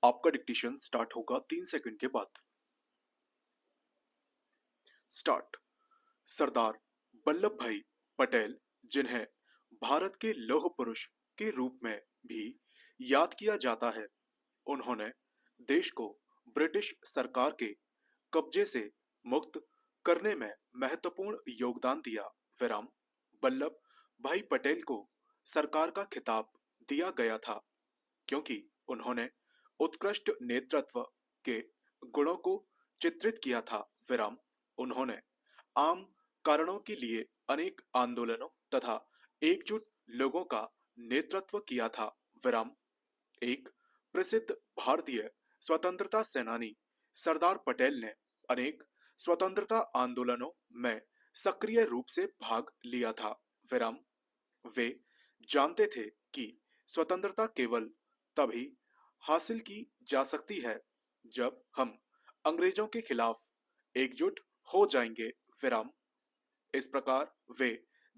आपका dictation start होगा 3 second के बाद। स्टार्ट। सरदार वल्लभ भाई पटेल, जिन्हें भारत के लौह पुरुष के रूप में भी याद किया जाता है, उन्होंने देश को ब्रिटिश सरकार के कब्जे से मुक्त करने में महत्वपूर्ण योगदान दिया। विराम। वल्लभ भाई पटेल को सरकार का खिताब दिया गया था क्योंकि उन्होंने उत्कृष्ट नेतृत्व के गुणों को चित्रित किया था। विराम। उन्होंने आम कारणों के लिए अनेक आंदोलनों तथा एकजुट लोगों का नेतृत्व किया था। विराम। एक प्रसिद्ध भारतीय स्वतंत्रता सेनानी सरदार पटेल ने अनेक स्वतंत्रता आंदोलनों में सक्रिय रूप से भाग लिया था। विराम। वे जानते थे कि स्वतंत्रता केवल तभी हासिल की जा सकती है जब हम अंग्रेजों के खिलाफ एकजुट हो जाएंगे। विराम। इस प्रकार वे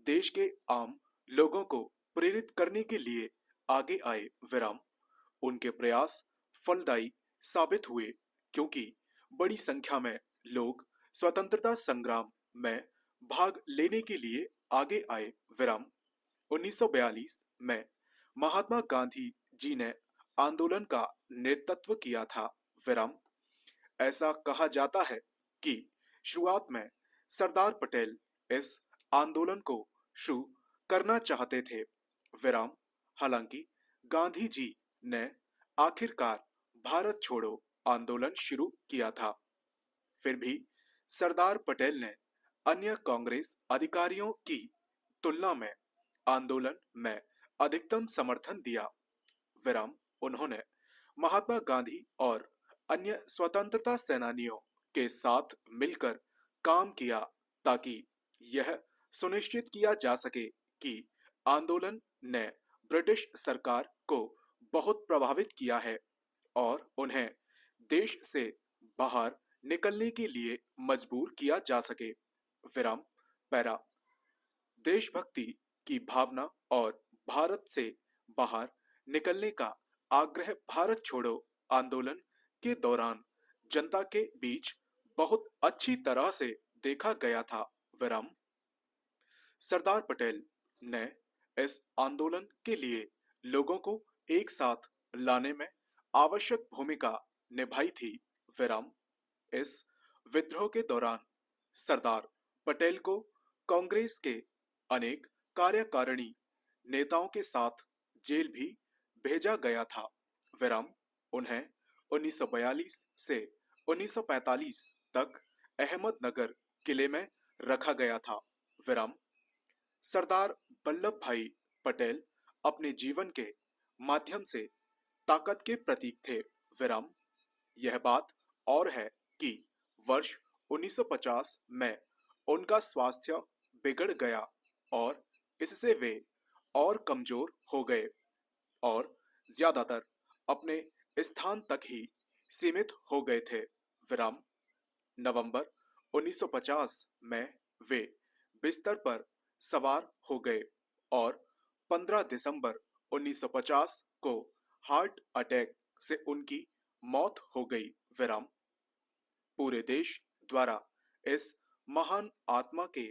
देश के आम लोगों को प्रेरित करने के लिए आगे आए। विराम। उनके प्रयास फलदायी साबित हुए क्योंकि बड़ी संख्या में लोग स्वतंत्रता संग्राम में भाग लेने के लिए आगे आए। विराम। 1942 में महात्मा गांधी जी ने आंदोलन का नेतृत्व किया था। विराम। ऐसा कहा जाता है कि शुरुआत में सरदार पटेल इस आंदोलन को शुरू करना चाहते थे। विराम। हालांकि गांधी जी ने आखिरकार भारत छोड़ो आंदोलन शुरू किया था। फिर भी सरदार पटेल ने अन्य कांग्रेस अधिकारियों की तुलना में आंदोलन में अधिकतम समर्थन दिया। विराम। उन्होंने महात्मा गांधी और अन्य स्वतंत्रता सेनानियों के साथ मिलकर काम किया ताकि यह सुनिश्चित किया जा सके कि आंदोलन ने ब्रिटिश सरकार को बहुत प्रभावित किया है और उन्हें देश से बाहर निकलने के लिए मजबूर किया जा सके। विराम। पैरा। देशभक्ति की भावना और भारत से बाहर निकलने का आग्रह भारत छोड़ो आंदोलन के दौरान जनता के बीच बहुत अच्छी तरह से देखा गया था। विराम। सरदार पटेल ने इस आंदोलन के लिए लोगों को एक साथ लाने में आवश्यक भूमिका निभाई थी। विराम। इस विद्रोह के दौरान सरदार पटेल को कांग्रेस के अनेक कार्यकारिणी नेताओं के साथ जेल भी भेजा गया था। विराम। उन्हें 1942 से 1945 तक अहमदनगर किले में रखा गया था। विराम। सरदार वल्लभ भाई पटेल अपने जीवन के माध्यम से ताकत के प्रतीक थे। विराम। यह बात और है कि वर्ष 1950 में उनका स्वास्थ्य बिगड़ गया और इससे वे और कमजोर हो गए और ज्यादातर अपने स्थान तक ही सीमित हो गए थे। विराम। नवंबर 1950 में वे बिस्तर पर सवार हो गए और 15 दिसंबर 1950 को हार्ट अटैक से उनकी मौत हो गई। विराम। पूरे देश द्वारा इस महान आत्मा के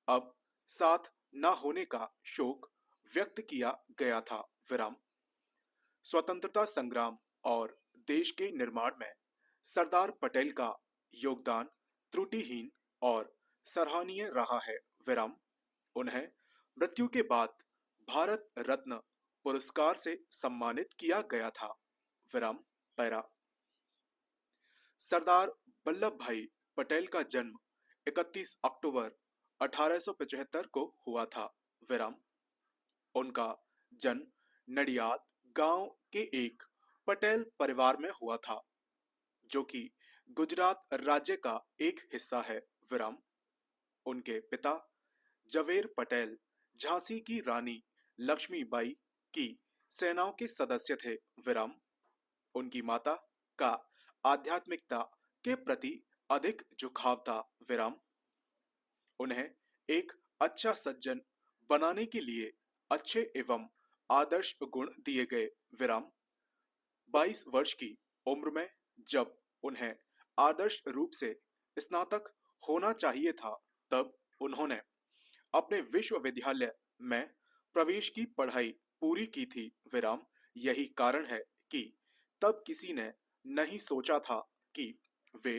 अब साथ न होने का शोक व्यक्त किया गया था। विराम। स्वतंत्रता संग्राम और देश के निर्माण में सरदार पटेल का योगदान त्रुटिहीन और सराहनीय रहा है। विराम। उन्हें मृत्यु के बाद भारत रत्न पुरस्कार से सम्मानित किया गया था। विराम। पैरा। सरदार वल्लभ भाई पटेल का जन्म 31 अक्टूबर 1875 को हुआ था। विराम। उनका जन्म नडियाद गांव के एक पटेल परिवार में हुआ था जो कि गुजरात राज्य का एक हिस्सा है। विराम। उनके पिता जवेर पटेल झांसी की रानी लक्ष्मीबाई की सेनाओं के सदस्य थे। विराम। उनकी माता का आध्यात्मिकता के प्रति अधिक झुकाव था। विराम। उन्हें एक अच्छा सज्जन बनाने के लिए अच्छे एवं आदर्श गुण दिए गए। विराम। 22 वर्ष की उम्र में जब उन्हें आदर्श रूप से स्नातक होना चाहिए था, तब उन्होंने अपने विश्वविद्यालय में प्रवेश की पढ़ाई पूरी की थी। विराम यही कारण है कि तब किसी ने नहीं सोचा था कि वे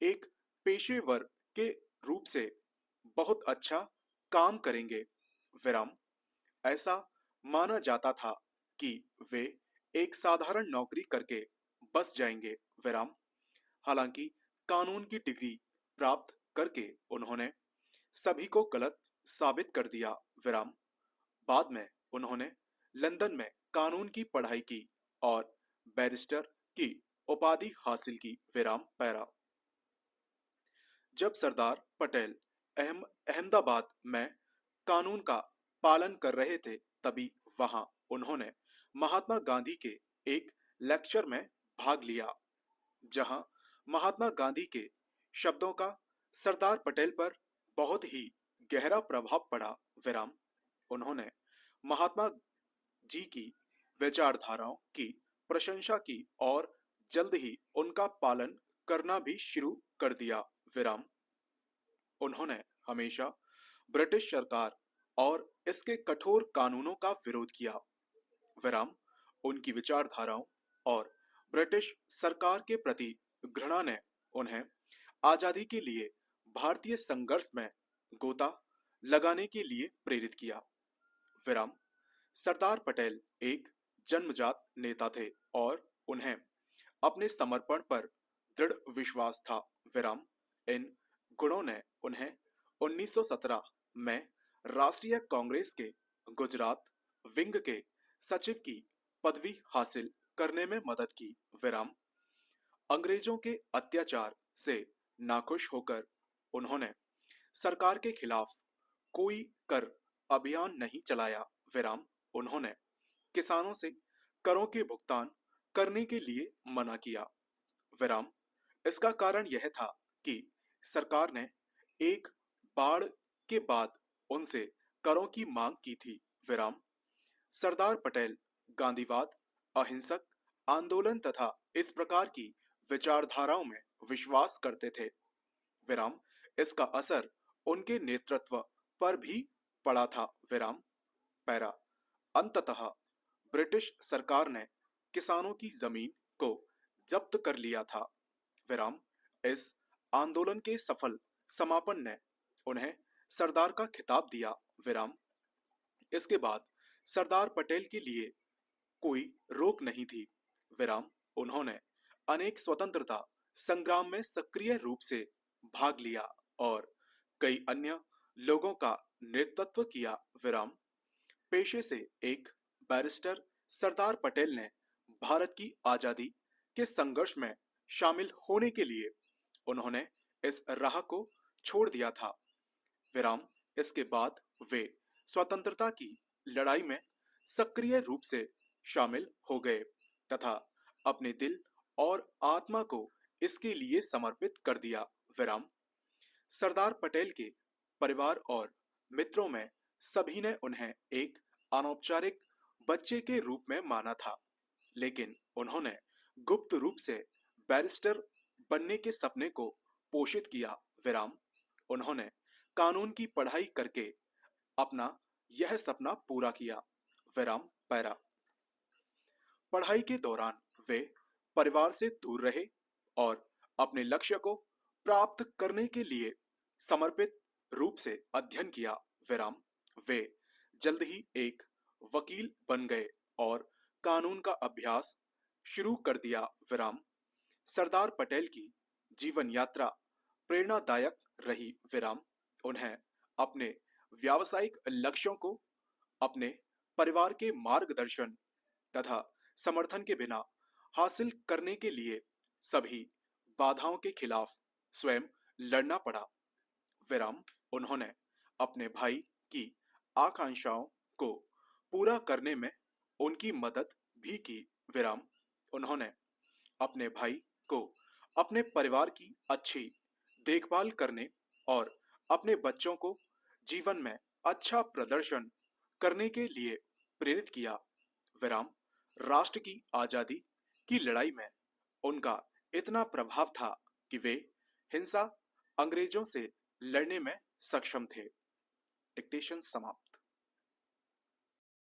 एक पेशेवर के रूप से बहुत अच्छा काम करेंगे। विराम ऐसा माना जाता था कि वे एक साधारण नौकरी करके बस जाएंगे। विराम हालांकि कानून की डिग्री प्राप्त करके उन्होंने सभी को गलत साबित कर दिया। विराम बाद में उन्होंने लंदन में कानून की पढ़ाई की और बैरिस्टर की उपाधि हासिल की। विराम पैरा जब सरदार पटेल अहमदाबाद में कानून का पालन कर रहे थे, तभी वहां उन्होंने महात्मा गांधी के एक लेक्चर में भाग लिया, जहां महात्मा गांधी के शब्दों का सरदार पटेल पर बहुत ही गहरा प्रभाव पड़ा। विराम उन्होंने महात्मा जी की विचारधाराओं की प्रशंसा की और जल्द ही उनका पालन करना भी शुरू कर दिया। विराम उन्होंने हमेशा ब्रिटिश सरकार और इसके कठोर कानूनों का विरोध किया। विराम उनकी विचारधाराओं और ब्रिटिश सरकार के प्रति घृणा ने उन्हें आजादी के लिए भारतीय संघर्ष में गोता लगाने के लिए प्रेरित किया। विराम सरदार पटेल एक जन्मजात नेता थे और उन्हें अपने समर्पण पर दृढ़ विश्वास था। विराम इन गुणों ने उन्हें 1917 में राष्ट्रीय कांग्रेस के गुजरात विंग के सचिव की पदवी हासिल करने में मदद की। विराम अंग्रेजों के अत्याचार से नाखुश होकर उन्होंने सरकार के खिलाफ कोई कर अभियान नहीं चलाया। विराम उन्होंने किसानों से करों के भुगतान करने के लिए मना किया। विराम इसका कारण यह था कि सरकार ने एक बाढ़ के बाद उनसे करों की मांग की थी। विराम सरदार पटेल गांधीवाद, अहिंसक आंदोलन तथा इस प्रकार की विचारधाराओं में विश्वास करते थे। विराम इसका असर उनके नेतृत्व पर भी पड़ा था। विराम पैरा अंततः ब्रिटिश सरकार ने किसानों की जमीन को जब्त कर लिया था। विराम इस आंदोलन के सफल समापन ने उन्हें सरदार का खिताब दिया। विराम इसके बाद सरदार पटेल के लिए कोई रोक नहीं थी। विराम उन्होंने अनेक स्वतंत्रता संग्राम में सक्रिय रूप से भाग लिया और कई अन्य लोगों का नेतृत्व किया। विराम पेशे से एक बैरिस्टर सरदार पटेल ने भारत की आजादी के संघर्ष में शामिल होने के लिए उन्होंने इस राह को छोड़ दिया था। विराम इसके बाद वे स्वतंत्रता की लड़ाई में सक्रिय रूप से शामिल हो गए तथा अपने दिल और आत्मा को इसके लिए समर्पित कर दिया। विराम सरदार पटेल के परिवार और मित्रों में सभी ने उन्हें एक अनौपचारिक बच्चे के रूप में माना था, लेकिन उन्होंने गुप्त रूप से बैरिस्टर बनने के सपने को पोषित किया। विराम उन्होंने कानून की पढ़ाई करके अपना यह सपना पूरा किया। विराम पैरा पढ़ाई के दौरान वे परिवार से दूर रहे और अपने लक्ष्य को प्राप्त करने के लिए समर्पित रूप से अध्ययन किया। विराम वे जल्द ही एक वकील बन गए और कानून का अभ्यास शुरू कर दिया। विराम सरदार पटेल की जीवन यात्रा प्रेरणादायक रही। विराम उन्हें अपने व्यावसायिक लक्ष्यों को अपने परिवार के मार्गदर्शन तथा समर्थन के बिना हासिल करने के लिए सभी बाधाओं के खिलाफ स्वयं लड़ना पड़ा। विराम उन्होंने अपने भाई की आकांक्षाओं को पूरा करने में उनकी मदद भी की। विराम उन्होंने अपने भाई को अपने परिवार की अच्छी देखभाल करने और अपने बच्चों को जीवन में अच्छा प्रदर्शन करने के लिए प्रेरित किया। विराम राष्ट्र की आजादी की लड़ाई में उनका इतना प्रभाव था कि वे हिंसा अंग्रेजों से लड़ने में सक्षम थे। डिक्टेशन समाप्त।